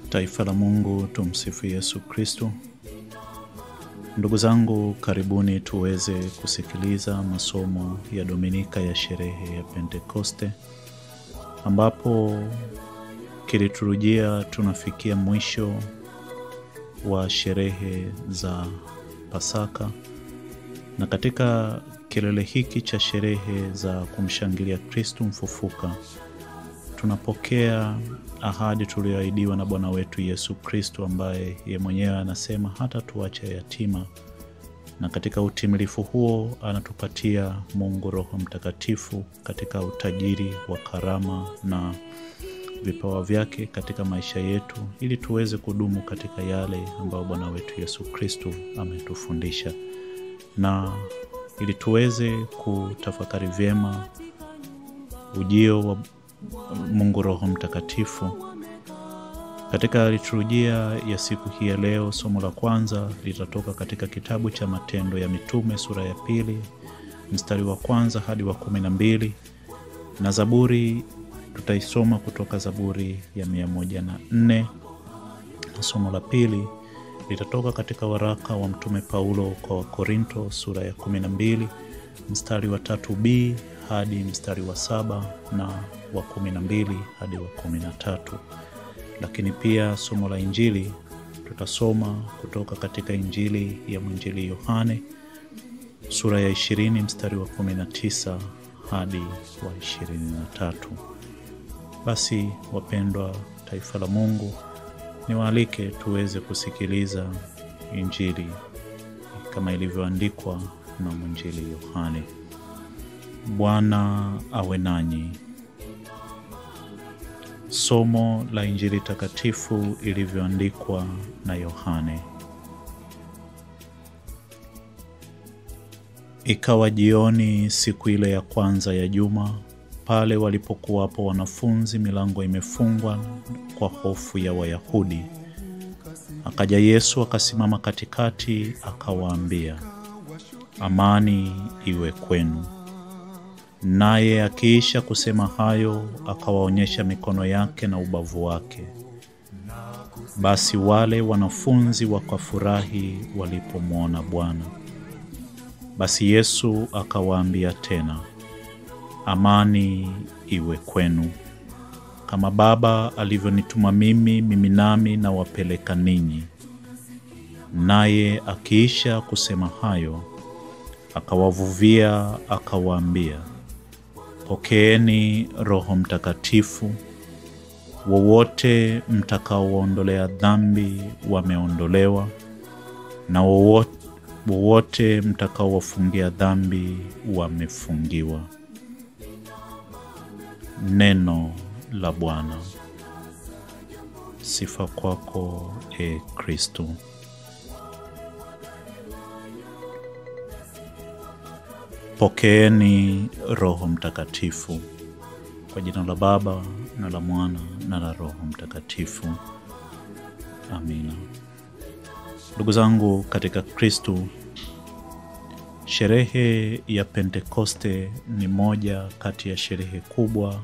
Taifa la Mungu, tumsifu Yesu Kristo. Ndugu zangu, karibuni tuweze kusikiliza masomo ya Dominika ya sherehe ya Pentekoste, ambapo kiliturujia tunafikia mwisho wa sherehe za Pasaka, na katika kilele hiki cha sherehe za kumshangilia Kristo mfufuka tunapokea ahadi tuliyoahidiwa na Bwana wetu Yesu Kristo, ambaye yeye mwenyewe anasema hata tuache yatima, na katika utimilifu huo anatupatia Mungu Roho Mtakatifu katika utajiri wa karama na vipawa vyake katika maisha yetu, ili tuweze kudumu katika yale ambayo Bwana wetu Yesu Kristo ametufundisha, na ili tuweze kutafakari vyema ujio wa Mungu Roho Mtakatifu. Katika liturujia ya siku hii ya leo, somo la kwanza litatoka katika kitabu cha Matendo ya Mitume sura ya 2 mstari wa 1 hadi wa 12, na Zaburi tutaisoma kutoka Zaburi ya 104. Somo la pili litatoka katika waraka wa Mtume Paulo kwa Korinto sura ya 12 mstari wa 3b hadi mstari wa 7 na wa 12 hadi wa 13. Lakini pia somo la Injili tutasoma kutoka katika Injili ya Mwinjili Yohane sura ya 20 mstari wa 19 hadi wa 23. Basi wapendwa taifa la Mungu, niwaalike tuweze kusikiliza Injili kama ilivyoandikwa na Mwinjili Yohane. Bwana awe nanyi. Somo la Injili takatifu ilivyoandikwa na Yohane. Ikawa jioni siku ile ya kwanza ya juma, pale walipokuwapo wanafunzi milango imefungwa kwa hofu ya Wayahudi, akaja Yesu akasimama katikati akawaambia, amani iwe kwenu. Naye akiisha kusema hayo, akawaonyesha mikono yake na ubavu wake. Basi wale wanafunzi wakafurahi walipomwona Bwana. Basi Yesu akawaambia tena, amani iwe kwenu. Kama Baba alivyonituma mimi nami nawapeleka ninyi. Naye akiisha kusema hayo, akawavuvia akawaambia, pokeeni Roho Mtakatifu. Wowote mtakaoondolea dhambi wameondolewa, na wowote mtakaowafungia dhambi wamefungiwa. Neno la Bwana. Sifa kwako, e Kristo. Pokeeni Roho Mtakatifu. Kwa jina la Baba na la Mwana na la Roho Mtakatifu. Amina. Ndugu zangu katika Kristo, sherehe ya Pentekoste ni moja kati ya sherehe kubwa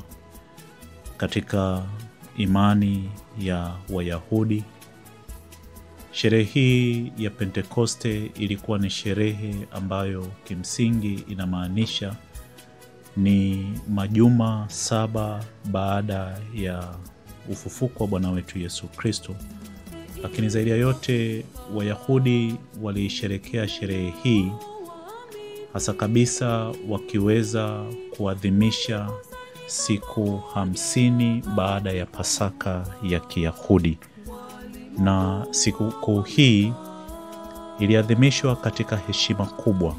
katika imani ya Wayahudi. Sherehe hii ya Pentekoste ilikuwa ni sherehe ambayo kimsingi inamaanisha ni majuma 7 baada ya ufufuko wa Bwana wetu Yesu Kristo. Lakini zaidi ya yote, Wayahudi walisherehekea sherehe hii hasa kabisa wakiweza kuadhimisha siku 50 baada ya Pasaka ya Kiyahudi. Na siku hii iliadhimishwa katika heshima kubwa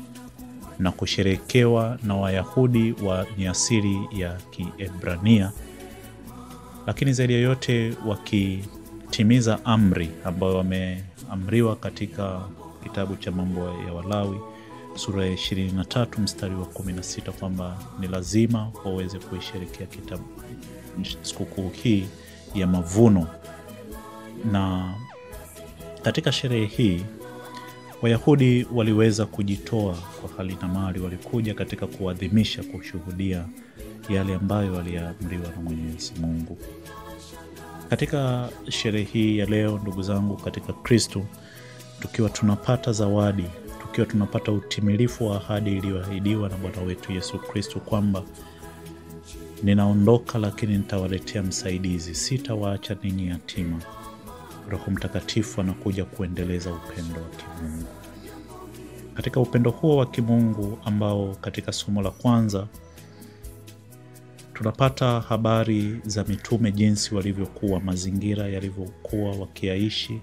na kusherehekewa na Wayahudi wa asili ya Kiebrania, lakini zaidi ya yote wakitimiza amri ambayo wameamriwa katika kitabu cha Mambo ya Walawi sura ya 23 mstari wa 16 kwamba ni lazima waweze kuisherehekea sikukuu hii ya mavuno. Na katika sherehe hii Wayahudi waliweza kujitoa kwa hali na mali, walikuja katika kuadhimisha, kushuhudia yale ambayo waliamriwa na Mwenyezi Mungu. Katika sherehe hii ya leo, ndugu zangu katika Kristo, tukiwa tunapata zawadi, tukiwa tunapata utimilifu wa ahadi iliyoahidiwa na Bwana wetu Yesu Kristo kwamba ninaondoka lakini nitawaletea msaidizi, sitawaacha ninyi yatima. Roho Mtakatifu anakuja kuendeleza upendo wa kimungu. Katika upendo huo wa kimungu ambao katika somo la kwanza tunapata habari za mitume, jinsi walivyokuwa, mazingira yalivyokuwa wakiaishi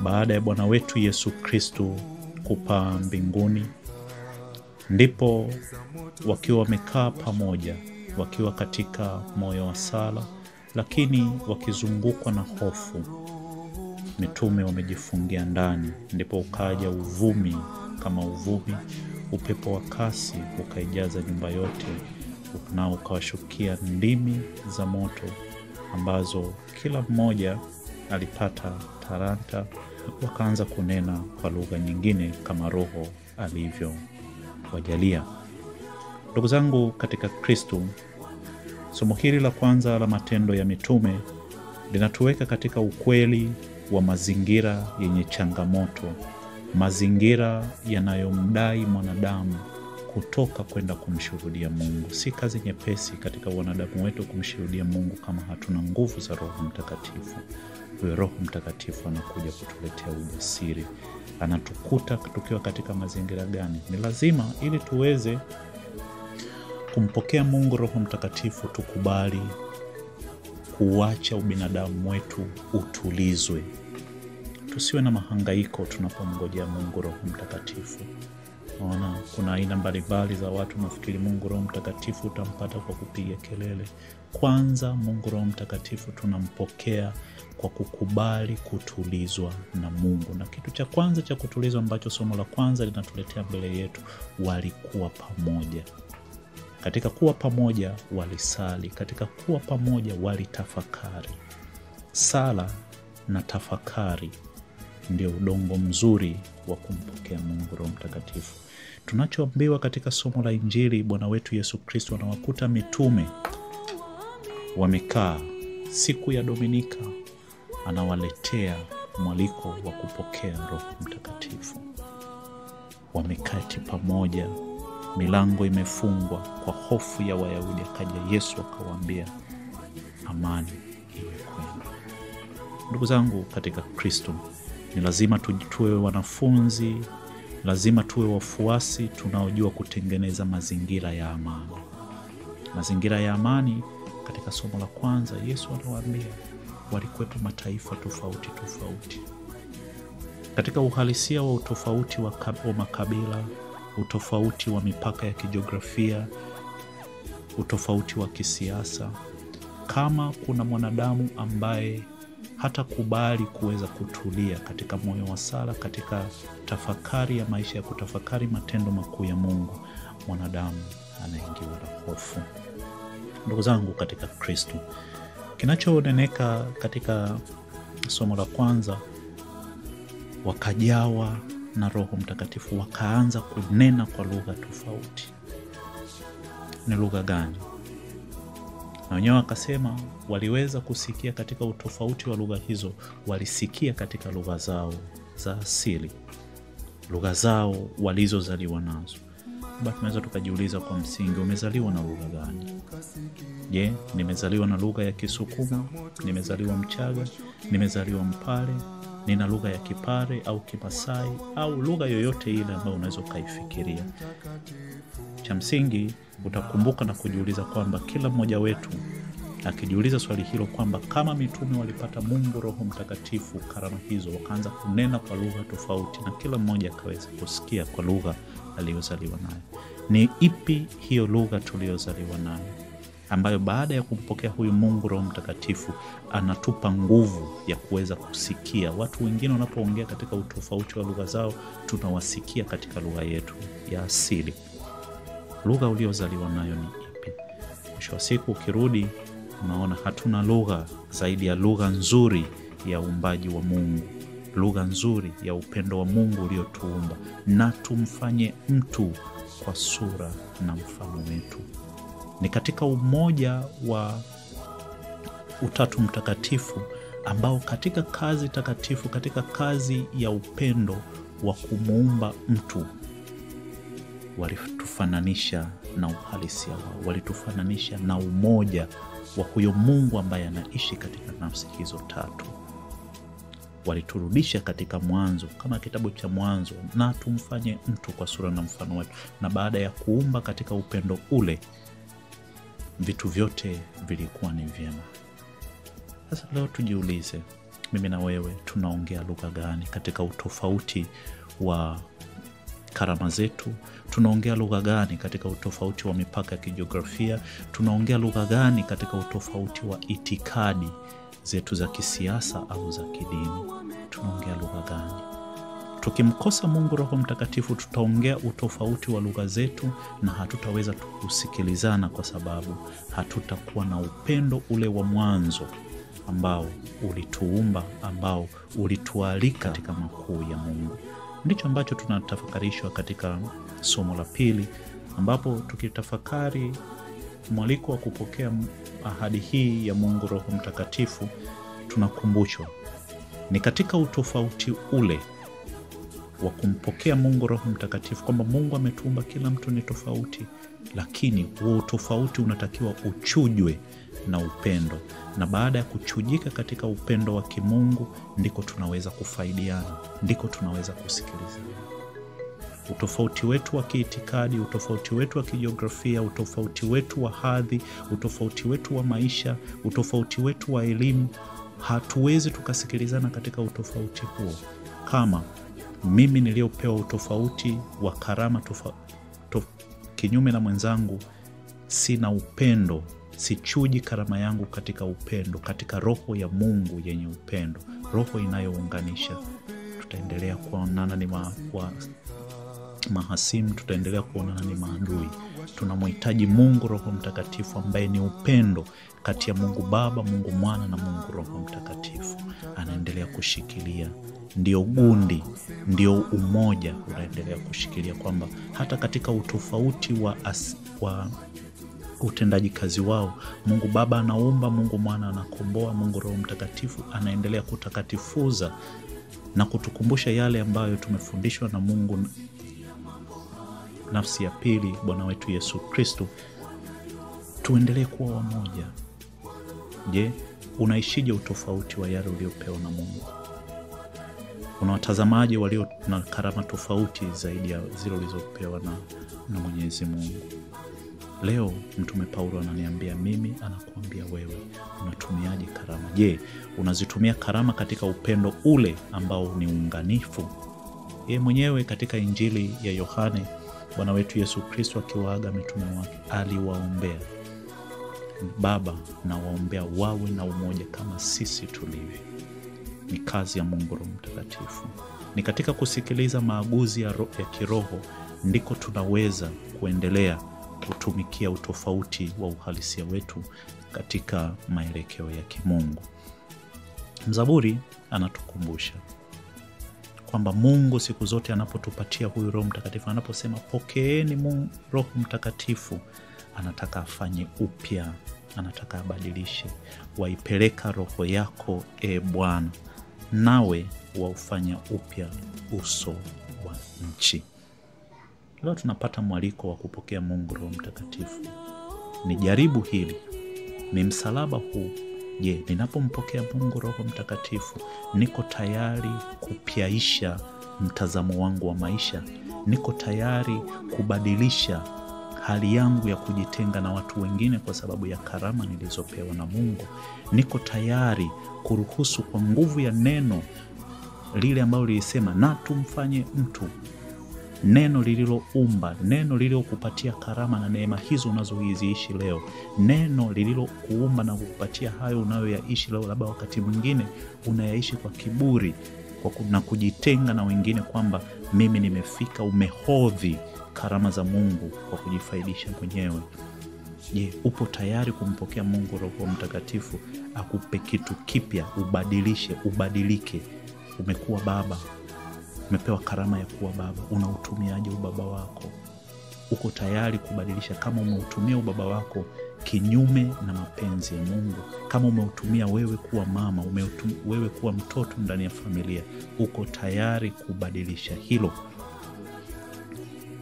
baada ya Bwana wetu Yesu Kristo kupaa mbinguni. Ndipo wakiwa wamekaa pamoja, wakiwa katika moyo wa sala, lakini wakizungukwa na hofu. Mitume wamejifungia ndani, ndipo ukaja uvumi kama uvumi, upepo wa kasi ukaijaza nyumba yote, na ukawashukia ndimi za moto ambazo kila mmoja alipata talanta, wakaanza kunena kwa lugha nyingine kama Roho alivyo wajalia. Ndugu zangu katika Kristo, somo hili la kwanza la Matendo ya Mitume linatuweka katika ukweli wa mazingira yenye changamoto, mazingira yanayomdai mwanadamu kutoka kwenda kumshuhudia Mungu. Si kazi nyepesi katika wanadamu wetu kumshuhudia Mungu kama hatuna nguvu za Roho Mtakatifu. Huyo Roho Mtakatifu anakuja kutuletea ujasiri. Anatukuta tukiwa katika mazingira gani? Ni lazima ili tuweze kumpokea Mungu Roho Mtakatifu, tukubali kuacha ubinadamu wetu utulizwe. Tusiwe na mahangaiko tunapomngojea Mungu Roho Mtakatifu. Naona kuna aina mbalimbali za watu nafikiri Mungu Roho Mtakatifu utampata kwa kupiga kelele. Kwanza Mungu Roho Mtakatifu tunampokea kwa kukubali kutulizwa na Mungu. Na kitu cha kwanza cha kutulizwa ambacho somo la kwanza linatuletea mbele yetu, walikuwa pamoja. Katika kuwa pamoja walisali, katika kuwa pamoja walitafakari. Sala na tafakari ndio udongo mzuri wa kumpokea Mungu Roho Mtakatifu. Tunachoambiwa katika somo la Injili, Bwana wetu Yesu Kristo anawakuta mitume wamekaa siku ya Dominika, anawaletea mwaliko wa kupokea Roho Mtakatifu. Wamekati pamoja, milango imefungwa kwa hofu ya Wayahudi. Akaja Yesu akawaambia, amani iwe kwenu. Ndugu zangu katika Kristo, ni lazima tuwe wanafunzi, lazima tuwe wafuasi tunaojua kutengeneza mazingira ya amani. Mazingira ya amani katika somo la kwanza Yesu anawaambia walikuwepo mataifa tofauti tofauti. Katika uhalisia wa utofauti wa makabila, utofauti wa mipaka ya kijiografia, utofauti wa kisiasa, kama kuna mwanadamu ambaye hata kubali kuweza kutulia katika moyo wa sala, katika tafakari ya maisha ya kutafakari matendo makuu ya Mungu, mwanadamu anaingiwa na hofu. Ndugu zangu katika Kristo, Kinachooneneka katika somo la kwanza, wakajawa na Roho Mtakatifu, wakaanza kunena kwa lugha tofauti. Ni lugha gani? Na wenyewe wakasema waliweza kusikia katika utofauti wa lugha hizo, walisikia katika lugha zao za asili, lugha zao walizozaliwa nazo. Basi tunaweza tukajiuliza kwa msingi, umezaliwa na lugha gani? Je, nimezaliwa na lugha ya Kisukuma, nimezaliwa Mchaga, nimezaliwa Mpare, nina lugha ya Kipare au Kimasai au lugha yoyote ile ambayo unaweza kaifikiria? Cha msingi utakumbuka na kujiuliza kwamba kila mmoja wetu akijiuliza swali hilo kwamba kama mitume walipata Mungu Roho Mtakatifu karama hizo, wakaanza kunena kwa lugha tofauti na kila mmoja akaweza kusikia kwa lugha aliyozaliwa nayo. Ni ipi hiyo lugha tuliyozaliwa nayo, ambayo baada ya kumpokea huyu Mungu Roho Mtakatifu anatupa nguvu ya kuweza kusikia? Watu wengine wanapoongea katika utofauti wa lugha zao, tunawasikia katika lugha yetu ya asili. Lugha uliozaliwa nayo ni ipi? Mwisho wa siku ukirudi, unaona hatuna lugha zaidi ya lugha nzuri ya uumbaji wa Mungu, lugha nzuri ya upendo wa Mungu uliotuumba, na tumfanye mtu kwa sura na mfano wetu. Ni katika umoja wa Utatu Mtakatifu ambao katika kazi takatifu, katika kazi ya upendo wa kumuumba mtu, walitufananisha na uhalisia wao, walitufananisha na umoja wa huyo Mungu ambaye anaishi katika nafsi hizo tatu. Waliturudisha katika mwanzo, kama kitabu cha Mwanzo, na tumfanye mtu kwa sura na mfano wetu. Na baada ya kuumba katika upendo ule, vitu vyote vilikuwa ni vyema. Sasa leo tujiulize, mimi na wewe tunaongea lugha gani katika utofauti wa karama zetu? Tunaongea lugha gani katika utofauti wa mipaka ya kijiografia? Tunaongea lugha gani katika utofauti wa itikadi zetu za kisiasa au za kidini? Tunaongea lugha gani? Tukimkosa Mungu Roho Mtakatifu, tutaongea utofauti wa lugha zetu na hatutaweza kusikilizana, kwa sababu hatutakuwa na upendo ule wa mwanzo ambao ulituumba, ambao ulitualika katika makuu ya Mungu. Ndicho ambacho tunatafakarishwa katika somo la pili, ambapo tukitafakari mwaliko wa kupokea ahadi hii ya Mungu Roho Mtakatifu, tunakumbushwa ni katika utofauti ule wa kumpokea Mungu Roho Mtakatifu kwamba Mungu ametuumba kila mtu ni tofauti, lakini huo tofauti unatakiwa uchujwe na upendo, na baada ya kuchujika katika upendo wa kimungu, ndiko tunaweza kufaidiana, ndiko tunaweza kusikilizana. Utofauti wetu wa kiitikadi, utofauti wetu wa kijiografia, utofauti wetu wa hadhi, utofauti wetu wa maisha, utofauti wetu wa elimu, hatuwezi tukasikilizana katika utofauti huo. Kama mimi niliopewa utofauti wa karama kinyume na mwenzangu, sina upendo, sichuji karama yangu katika upendo, katika roho ya Mungu yenye upendo, roho inayounganisha, tutaendelea kuonana ni mahasimu, tutaendelea kuonana ni maadui. Tunamhitaji Mungu Roho Mtakatifu ambaye ni upendo kati ya Mungu Baba, Mungu Mwana na Mungu Roho Mtakatifu. Anaendelea kushikilia, ndio gundi, ndio umoja unaendelea kushikilia, kwamba hata katika utofauti wa utendaji kazi wao, Mungu Baba anaumba, Mungu Mwana anakomboa, Mungu Roho Mtakatifu anaendelea kutakatifuza na kutukumbusha yale ambayo tumefundishwa na Mungu nafsi ya pili, Bwana wetu Yesu Kristo. Tuendelee kuwa wamoja. Je, unaishije utofauti wa yale uliopewa na Mungu? Kuna watazamaji walio na karama tofauti zaidi ya zile ulizopewa na Mwenyezi Mungu. Leo Mtume Paulo ananiambia mimi, anakuambia wewe, unatumiaje karama? Je, unazitumia karama katika upendo ule ambao ni uunganifu? Yeye mwenyewe katika Injili ya Yohane, Bwana wetu Yesu Kristo akiwaaga mitume wake, aliwaombea, Baba, na waombea wawe na umoja kama sisi tulivyo. Ni kazi ya Mungu Roho Mtakatifu. Ni katika kusikiliza maaguzi ya kiroho ndiko tunaweza kuendelea kutumikia utofauti wa uhalisia wetu katika maelekeo ya kimungu. Mzaburi anatukumbusha kwamba Mungu siku zote anapotupatia huyu Roho Mtakatifu, anaposema pokeeni Roho Mtakatifu, anataka afanye upya, anataka abadilishe. Waipeleka roho yako Bwana, nawe waufanya upya uso wa nchi. Leo tunapata mwaliko wa kupokea Mungu Roho Mtakatifu. Ni jaribu hili, ni msalaba huu. Je, ninapompokea Mungu Roho Mtakatifu, niko tayari kupyaisha mtazamo wangu wa maisha? Niko tayari kubadilisha hali yangu ya kujitenga na watu wengine kwa sababu ya karama nilizopewa na Mungu? Niko tayari kuruhusu kwa nguvu ya neno lile ambalo lilisema na tumfanye mtu, neno lililoumba, neno lililokupatia karama na neema hizo unazoziishi leo, neno lililokuumba na kukupatia hayo unayoyaishi leo, labda wakati mwingine unayaishi kwa kiburi na kujitenga na wengine kwamba mimi nimefika. Umehodhi karama za Mungu kwa kujifaidisha mwenyewe. Je, upo tayari kumpokea Mungu Roho Mtakatifu akupe kitu kipya, ubadilike? Umekuwa baba, umepewa karama ya kuwa baba, unautumiaje ubaba wako? Uko tayari kubadilisha? Kama umeutumia ubaba wako kinyume na mapenzi ya Mungu, kama umeutumia wewe kuwa mama, wewe kuwa mtoto ndani ya familia, uko tayari kubadilisha hilo?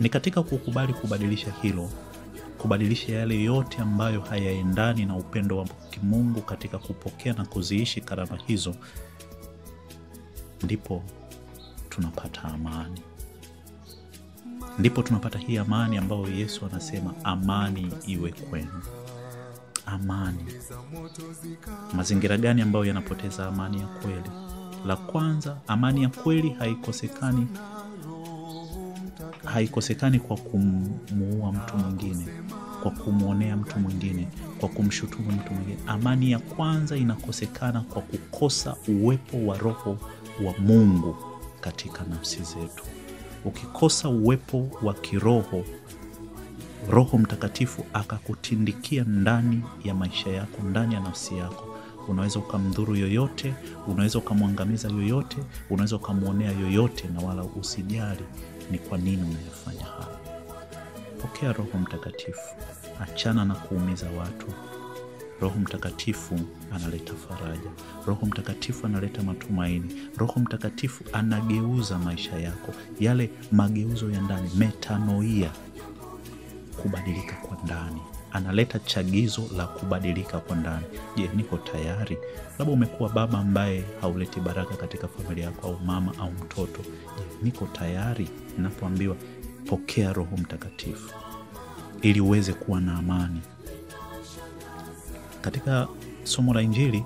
Ni katika kukubali kubadilisha hilo, kubadilisha yale yote ambayo hayaendani na upendo wa kimungu katika kupokea na kuziishi karama hizo, ndipo tunapata amani. Ndipo tunapata hii amani ambayo Yesu anasema amani iwe kwenu. Amani. Mazingira gani ambayo yanapoteza amani ya kweli? La kwanza, amani ya kweli haikosekani kwa kumuua mtu mwingine, kwa kumuonea mtu mwingine, kwa kumshutumu mtu mwingine. Amani ya kwanza inakosekana kwa kukosa uwepo wa Roho wa Mungu katika nafsi zetu. Ukikosa uwepo wa kiroho, Roho Mtakatifu akakutindikia ndani ya maisha yako, ndani ya nafsi yako, unaweza ukamdhuru yoyote, unaweza ukamwangamiza yoyote, unaweza ukamuonea yoyote, na wala usijali ni kwa nini unayofanya hayo. Pokea Roho Mtakatifu, achana na kuumiza watu. Roho Mtakatifu analeta faraja. Roho Mtakatifu analeta matumaini. Roho Mtakatifu anageuza maisha yako, yale mageuzo ya ndani, metanoia, kubadilika kwa ndani. Analeta chagizo la kubadilika kwa ndani. Je, niko tayari? Labda umekuwa baba ambaye hauleti baraka katika familia yako, au mama au mtoto. Je, niko tayari ninapoambiwa pokea Roho Mtakatifu ili uweze kuwa na amani? Katika somo la Injili,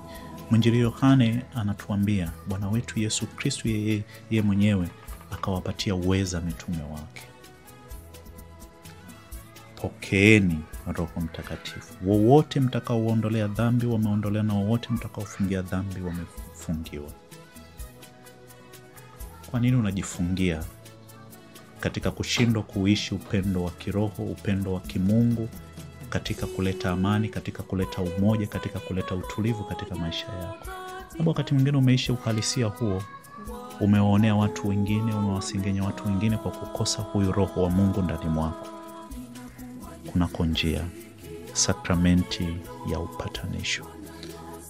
mwinjili Yohane anatuambia Bwana wetu Yesu Kristo yeye mwenyewe akawapatia uweza mitume wake. Pokeeni Roho Mtakatifu. Wowote mtakaoondolea dhambi wameondolea, na wowote mtakaofungia dhambi wamefungiwa. Kwa nini unajifungia katika kushindwa kuishi upendo wa kiroho, upendo wa kimungu, katika kuleta amani, katika kuleta umoja, katika kuleta utulivu katika maisha yako? Sababu wakati mwingine umeishi uhalisia huo, umewaonea watu wengine, umewasengenya watu wengine kwa kukosa huyu Roho wa Mungu ndani mwako. Kunako njia, sakramenti ya upatanisho.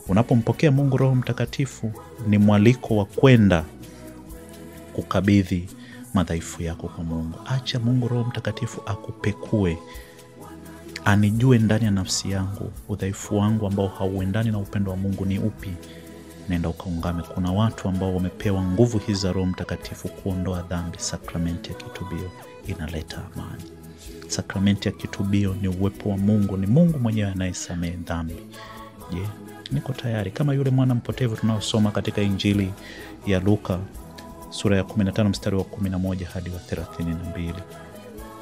Unapompokea Mungu Roho Mtakatifu, ni mwaliko wa kwenda kukabidhi madhaifu yako kwa Mungu. Acha Mungu Roho Mtakatifu akupekue, anijue ndani ya nafsi yangu udhaifu wangu ambao hauendani na upendo wa Mungu ni upi. Nenda ukaungame. Kuna watu ambao wamepewa nguvu hizi za Roho Mtakatifu kuondoa dhambi. Sakramenti ya kitubio inaleta amani. Sakramenti ya kitubio ni uwepo wa Mungu, ni Mungu mwenyewe anayesamehe dhambi. Je, niko tayari? Kama yule mwana mpotevu tunaosoma katika Injili ya Luka sura ya 15 mstari wa 11 hadi wa 32.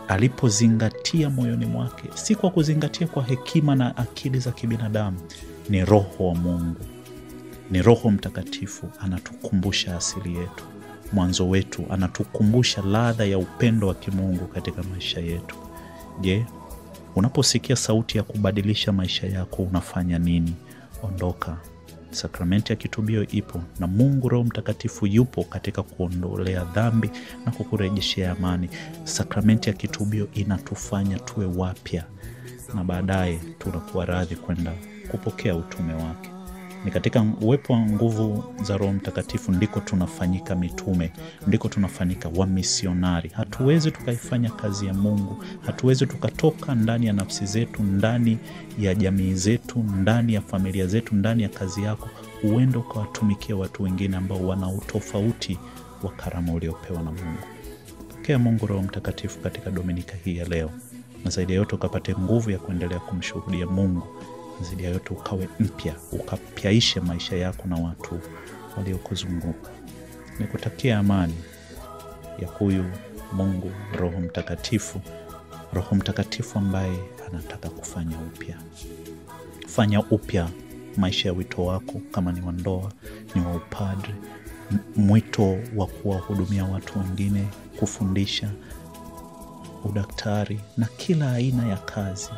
Alipozingatia moyoni mwake, si kwa kuzingatia kwa hekima na akili za kibinadamu, ni Roho wa Mungu, ni Roho Mtakatifu anatukumbusha asili yetu, mwanzo wetu, anatukumbusha ladha ya upendo wa kimungu katika maisha yetu. Je, Unaposikia sauti ya kubadilisha maisha yako, unafanya nini? Ondoka. Sakramenti ya kitubio ipo, na Mungu Roho Mtakatifu yupo katika kuondolea dhambi na kukurejeshea amani. Sakramenti ya kitubio inatufanya tuwe wapya, na baadaye tunakuwa radhi kwenda kupokea utume wake. Ni katika uwepo wa nguvu za Roho Mtakatifu ndiko tunafanyika mitume, ndiko tunafanyika wamisionari. Hatuwezi tukaifanya kazi ya Mungu, hatuwezi tukatoka ndani ya nafsi zetu, ndani ya jamii zetu, ndani ya familia zetu, ndani ya kazi yako, uende ukawatumikia watu wengine ambao wana utofauti wa karama uliopewa na Mungu. Pokea Mungu Roho Mtakatifu katika Dominika hii ya leo, na zaidi ya yote ukapate nguvu ya kuendelea kumshuhudia Mungu. Zaidi ya yote ukawe mpya, ukapyaishe maisha yako na watu waliokuzunguka. Nikutakia amani ya huyu Mungu Roho Mtakatifu, Roho Mtakatifu ambaye anataka kufanya upya. Fanya upya maisha ya wito wako, kama ni wa ndoa, ni wa upadre, mwito wa kuwahudumia watu wengine, kufundisha, udaktari na kila aina ya kazi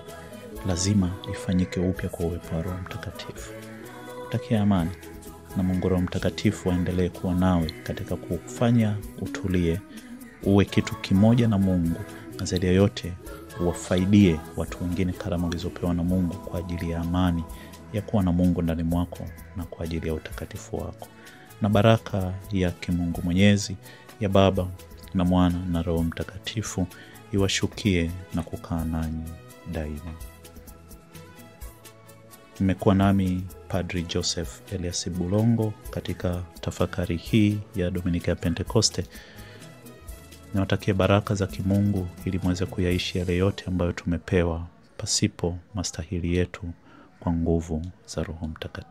lazima ifanyike upya kwa uwepo wa Roho Mtakatifu. Takia amani, na Mungu Roho Mtakatifu aendelee kuwa nawe katika kufanya utulie, uwe kitu kimoja na Mungu, na zaidi ya yote uwafaidie watu wengine karama ulizopewa na Mungu kwa ajili ya amani ya kuwa na Mungu ndani mwako na kwa ajili ya utakatifu wako. Na baraka yake Mungu Mwenyezi, ya Baba na Mwana na Roho Mtakatifu iwashukie na kukaa nanyi daima. Nimekuwa nami Padri Joseph Elias Bulongo katika tafakari hii ya Dominika ya Pentekoste. Niwatakie baraka za kimungu ili muweze kuyaishi yale yote ambayo tumepewa pasipo mastahili yetu, kwa nguvu za Roho Mtakatifu.